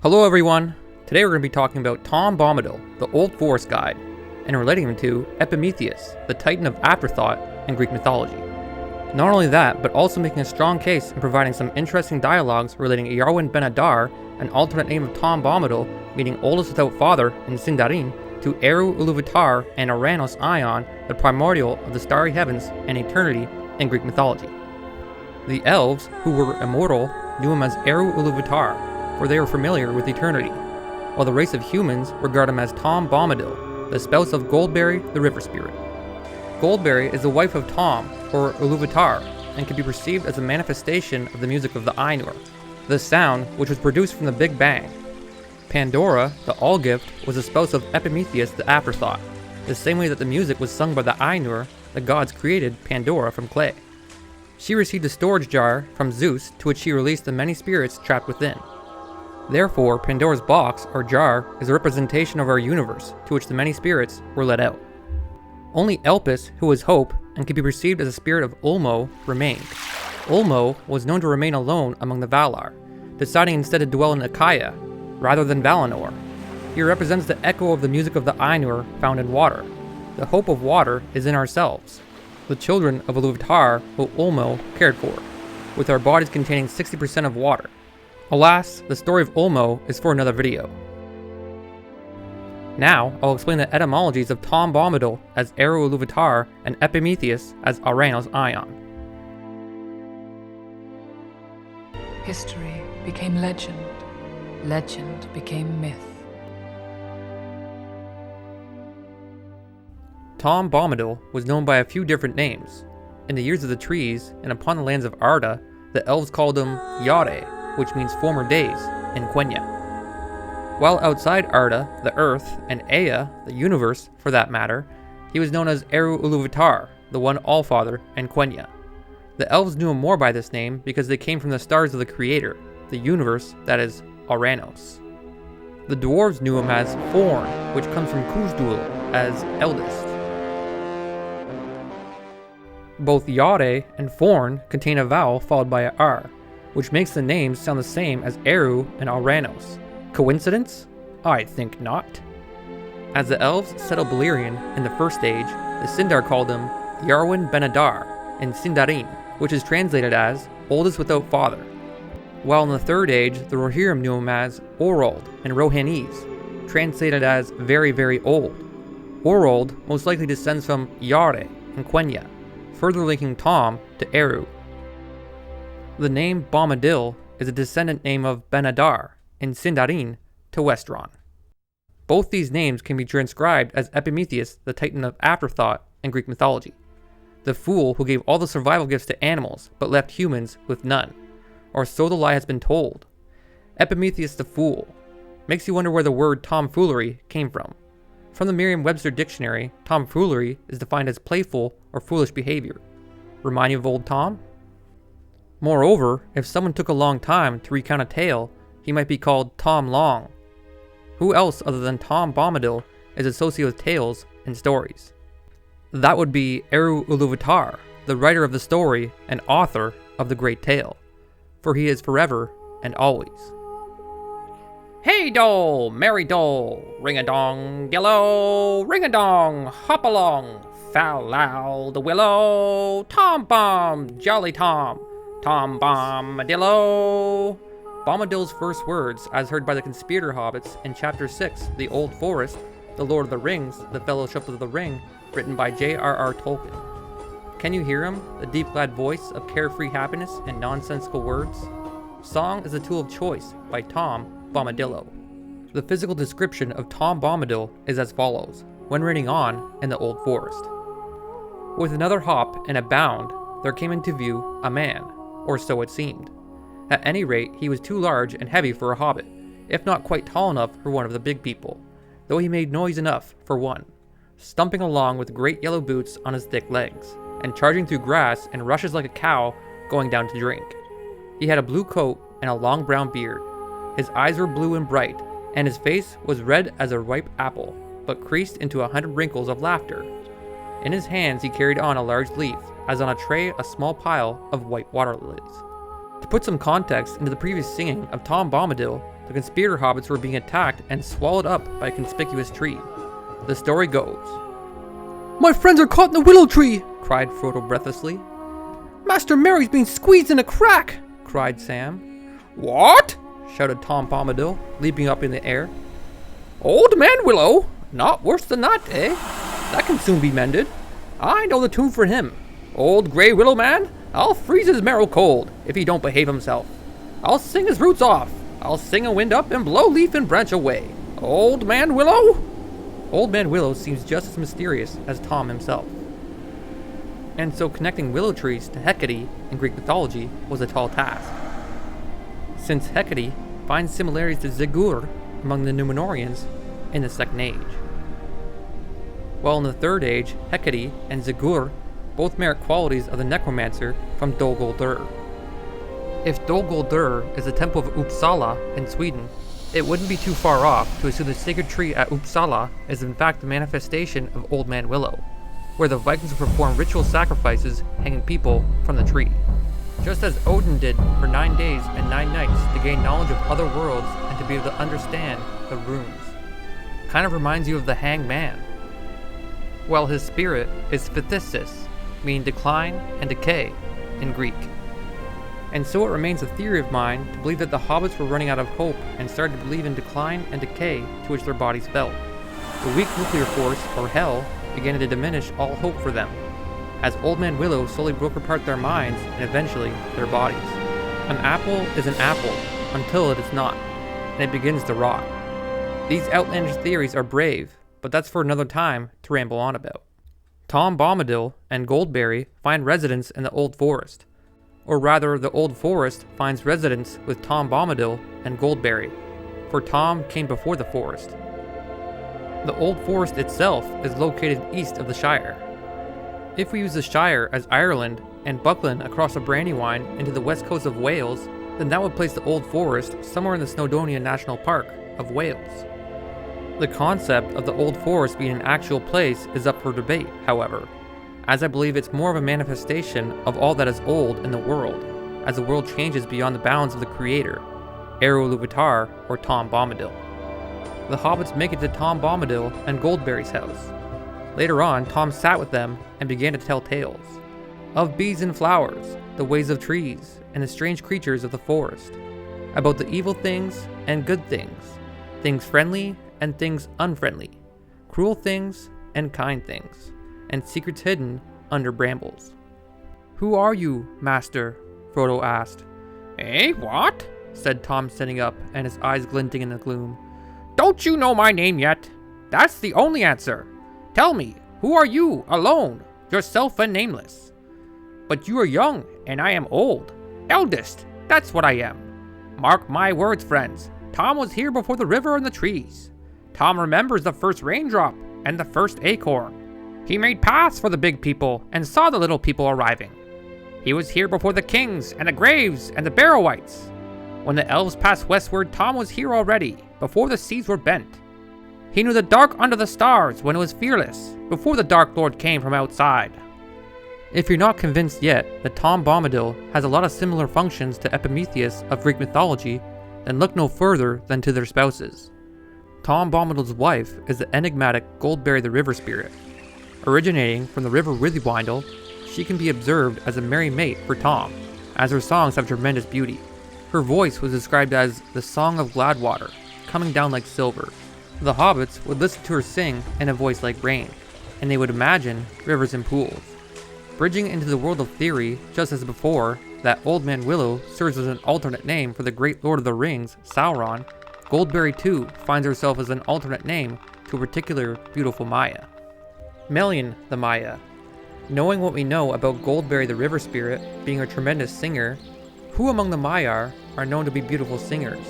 Hello everyone! Today we're going to be talking about Tom Bombadil, the Old Forest Guide, and relating him to Epimêtheus, the Titan of Afterthought in Greek mythology. Not only that, but also making a strong case in providing some interesting dialogues relating Yárwe Ben-Adar, an alternate name of Tom Bombadil, meaning oldest without father in Sindarin, to Eru Iluvatar and Ouranos-Aion, the primordial of the starry heavens and eternity in Greek mythology. The elves, who were immortal, knew him as Eru Iluvatar, for they were familiar with eternity, while the race of humans regard him as Tom Bombadil, the spouse of Goldberry, the river spirit. Goldberry is the wife of Tom, or Iluvatar, and can be perceived as a manifestation of the music of the Ainur, the sound which was produced from the Big Bang. Pandora, the All-Gift, was the spouse of Epimêtheus, the Afterthought, the same way that the music was sung by the Ainur, the gods created Pandora from clay. She received a storage jar from Zeus, to which she released the many spirits trapped within. Therefore, Pandora's box, or jar, is a representation of our universe, to which the many spirits were let out. Only Elpis, who was Hope, and could be perceived as a spirit of Ulmo, remained. Ulmo was known to remain alone among the Valar, deciding instead to dwell in Achaia, rather than Valinor. He represents the echo of the music of the Ainur found in water. The hope of water is in ourselves, the children of Iluvatar who Ulmo cared for, with our bodies containing 60% of water. Alas, the story of Ulmo is for another video. Now, I'll explain the etymologies of Tom Bombadil as Eru Iluvatar and Epimêtheus as Ouranos-Aion. History became legend. Legend became myth. Tom Bombadil was known by a few different names. In the years of the trees and upon the lands of Arda, the elves called him Yárë, which means former days, in Quenya. While outside Arda, the earth, and Ea, the universe, for that matter, he was known as Eru Iluvatar, the One All-Father, in Quenya. The elves knew him more by this name because they came from the stars of the Creator, the universe, that is, Ouranos. The dwarves knew him as Forn, which comes from Kuzdul, as eldest. Both Yárë and Forn contain a vowel followed by a R, which makes the names sound the same as Eru and Ouranos. Coincidence? I think not. As the elves settled Beleriand in the first age, the Sindar called him Yárwe Ben-Adar in Sindarin, which is translated as oldest without father. While in the third age, the Rohirrim knew him as Orold in Rohanese, translated as very, very old. Orold most likely descends from Yárë in Quenya, further linking Tom to Eru. The name Bombadil is a descendant name of Ben-Adar in Sindarin to Westron. Both these names can be transcribed as Epimêtheus, the Titan of Afterthought in Greek mythology, the fool who gave all the survival gifts to animals but left humans with none, or so the lie has been told. Epimêtheus the Fool makes you wonder where the word tomfoolery came from. From the Merriam-Webster dictionary, tomfoolery is defined as playful or foolish behavior. Remind you of old Tom? Moreover, if someone took a long time to recount a tale, he might be called Tom Long. Who else other than Tom Bombadil is associated with tales and stories? That would be Eru Iluvatar, the writer of the story and author of the great tale, for he is forever and always. Hey dole, merry dole, ring-a-dong, yellow, ring-a-dong, hop along, foul loud the willow, Tom Bomb, jolly Tom, Tom Bombadillo. Bombadil's first words, as heard by the conspirator hobbits in Chapter 6, The Old Forest, The Lord of the Rings, The Fellowship of the Ring, written by J.R.R. Tolkien. Can you hear him, the deep glad voice of carefree happiness and nonsensical words? Song is a tool of choice by Tom Bombadillo. The physical description of Tom Bombadil is as follows, when riding on in the Old Forest. With another hop and a bound, there came into view a man, or so it seemed. At any rate, he was too large and heavy for a hobbit, if not quite tall enough for one of the big people, though he made noise enough for one, stumping along with great yellow boots on his thick legs, and charging through grass and rushes like a cow going down to drink. He had a blue coat and a long brown beard. His eyes were blue and bright, and his face was red as a ripe apple, but creased into 100 wrinkles of laughter. In his hands he carried on a large leaf, as on a tray a small pile of white water lilies. To put some context into the previous singing of Tom Bombadil, the conspirator hobbits were being attacked and swallowed up by a conspicuous tree. The story goes, "My friends are caught in the willow tree!" cried Frodo breathlessly. "Master Merry's being squeezed in a crack!" cried Sam. "What?" shouted Tom Bombadil, leaping up in the air. "Old Man Willow? Not worse than that, eh? That can soon be mended. I know the tune for him. Old Grey Willow Man, I'll freeze his marrow cold if he don't behave himself. I'll sing his roots off. I'll sing a wind up and blow leaf and branch away. Old Man Willow?" Old Man Willow seems just as mysterious as Tom himself. And so connecting willow trees to Hecate in Greek mythology was a tall task, since Hecate finds similarities to Zigur among the Númenóreans in the Second Age. While in the Third Age, Hecate and Zigur both merit qualities of the necromancer from Dol Guldur. If Dol Guldur is the temple of Uppsala in Sweden, it wouldn't be too far off to assume the sacred tree at Uppsala is in fact the manifestation of Old Man Willow, where the Vikings would perform ritual sacrifices hanging people from the tree. Just as Odin did for 9 days and 9 nights to gain knowledge of other worlds and to be able to understand the runes. Kind of reminds you of the Hanged Man. Well, his spirit is phthisis, meaning decline and decay in Greek. And so it remains a theory of mine to believe that the hobbits were running out of hope and started to believe in decline and decay to which their bodies fell. The weak nuclear force, or hell, began to diminish all hope for them, as Old Man Willow slowly broke apart their minds and eventually their bodies. An apple is an apple until it is not, and it begins to rot. These outlandish theories are brave, but that's for another time to ramble on about. Tom Bombadil and Goldberry find residence in the Old Forest, or rather the Old Forest finds residence with Tom Bombadil and Goldberry, for Tom came before the forest. The Old Forest itself is located east of the Shire. If we use the Shire as Ireland and Buckland across the Brandywine into the west coast of Wales, then that would place the Old Forest somewhere in the Snowdonia National Park of Wales. The concept of the Old Forest being an actual place is up for debate, however, as I believe it's more of a manifestation of all that is old in the world, as the world changes beyond the bounds of the creator, Eru Iluvatar or Tom Bombadil. The hobbits make it to Tom Bombadil and Goldberry's house. Later on, Tom sat with them and began to tell tales of bees and flowers, the ways of trees, and the strange creatures of the forest, about the evil things and good things, things friendly and things unfriendly, cruel things and kind things, and secrets hidden under brambles. "Who are you, master?" Frodo asked. "Eh, what?" said Tom, sitting up and his eyes glinting in the gloom. "Don't you know my name yet? That's the only answer. Tell me, who are you, alone, yourself and nameless? But you are young, and I am old. Eldest, that's what I am. Mark my words, friends. Tom was here before the river and the trees. Tom remembers the first raindrop and the first acorn. He made paths for the big people and saw the little people arriving. He was here before the kings and the graves and the Barrow-wights. When the elves passed westward, Tom was here already, before the seas were bent. He knew the dark under the stars when it was fearless, before the Dark Lord came from outside." If you're not convinced yet that Tom Bombadil has a lot of similar functions to Epimêtheus of Greek mythology, then look no further than to their spouses. Tom Bombadil's wife is the enigmatic Goldberry the River Spirit. Originating from the River Withywindle, she can be observed as a merry mate for Tom, as her songs have tremendous beauty. Her voice was described as the song of glad water, coming down like silver. The hobbits would listen to her sing in a voice like rain, and they would imagine rivers and pools. Bridging into the world of theory, just as before, that Old Man Willow serves as an alternate name for the great Lord of the Rings, Sauron, Goldberry too finds herself as an alternate name to a particular beautiful Maya. Melian the Maya. Knowing what we know about Goldberry the River Spirit being a tremendous singer, who among the Maiar are known to be beautiful singers?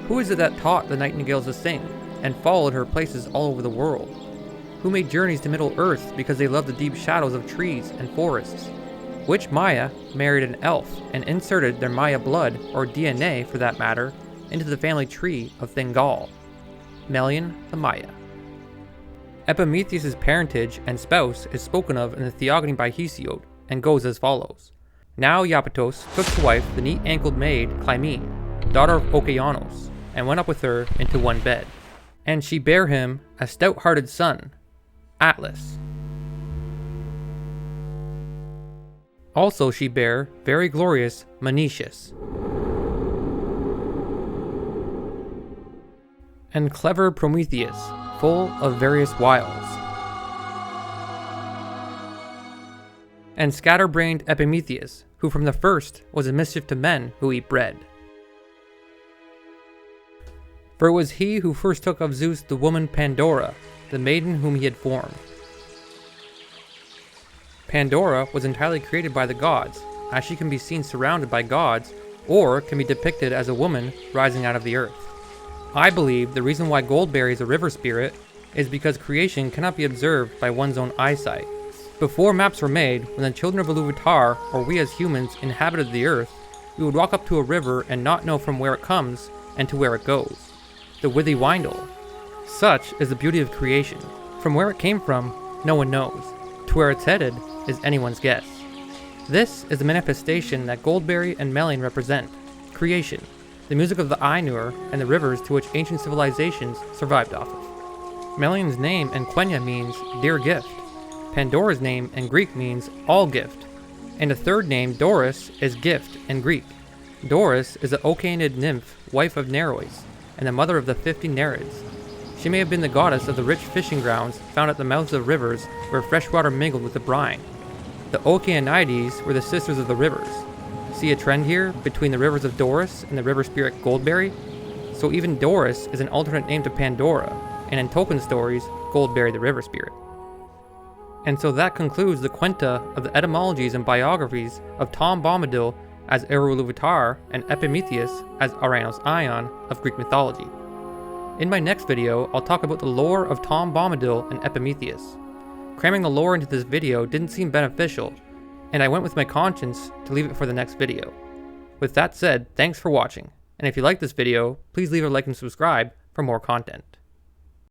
Who is it that taught the nightingales to sing, and followed her places all over the world? Who made journeys to Middle-earth because they loved the deep shadows of trees and forests? Which Maya married an elf and inserted their Maya blood, or DNA for that matter, into the family tree of Thingol? Melian the Maya. Epimêtheus' parentage and spouse is spoken of in the Theogony by Hesiod, and goes as follows. Now Iapetos took to wife the neat-ankled maid Clymene, daughter of Okeanos, and went up with her into one bed. And she bare him a stout-hearted son, Atlas. Also she bare very glorious Menetius, and clever Prometheus, full of various wiles, and scatter-brained Epimêtheus, who from the first was a mischief to men who eat bread. For it was he who first took of Zeus the woman Pandora, the maiden whom he had formed. Pandora was entirely created by the gods, as she can be seen surrounded by gods, or can be depicted as a woman rising out of the earth. I believe the reason why Goldberry is a river spirit is because creation cannot be observed by one's own eyesight. Before maps were made, when the children of Iluvatar, or we as humans, inhabited the earth, we would walk up to a river and not know from where it comes and to where it goes. The Withy Windle. Such is the beauty of creation. From where it came from, no one knows. To where it's headed is anyone's guess. This is the manifestation that Goldberry and Melian represent, creation, the music of the Ainur and the rivers to which ancient civilizations survived off of. Melian's name in Quenya means dear gift. Pandora's name in Greek means all gift. And a third name, Doris, is gift in Greek. Doris is an Oceanid nymph, wife of Nereus, and the mother of the 50 Nereids. She may have been the goddess of the rich fishing grounds found at the mouths of rivers where fresh water mingled with the brine. The Oceanides were the sisters of the rivers. See a trend here between the rivers of Doris and the river spirit Goldberry? So even Doris is an alternate name to Pandora, and in Tolkien stories, Goldberry the river spirit. And so that concludes the quenta of the etymologies and biographies of Tom Bombadil as Eru Iluvatar and Epimêtheus as Ouranos-Aion of Greek mythology. In my next video, I'll talk about the lore of Tom Bombadil and Epimêtheus. Cramming the lore into this video didn't seem beneficial, and I went with my conscience to leave it for the next video. With that said, thanks for watching, and if you like this video, please leave a like and subscribe for more content.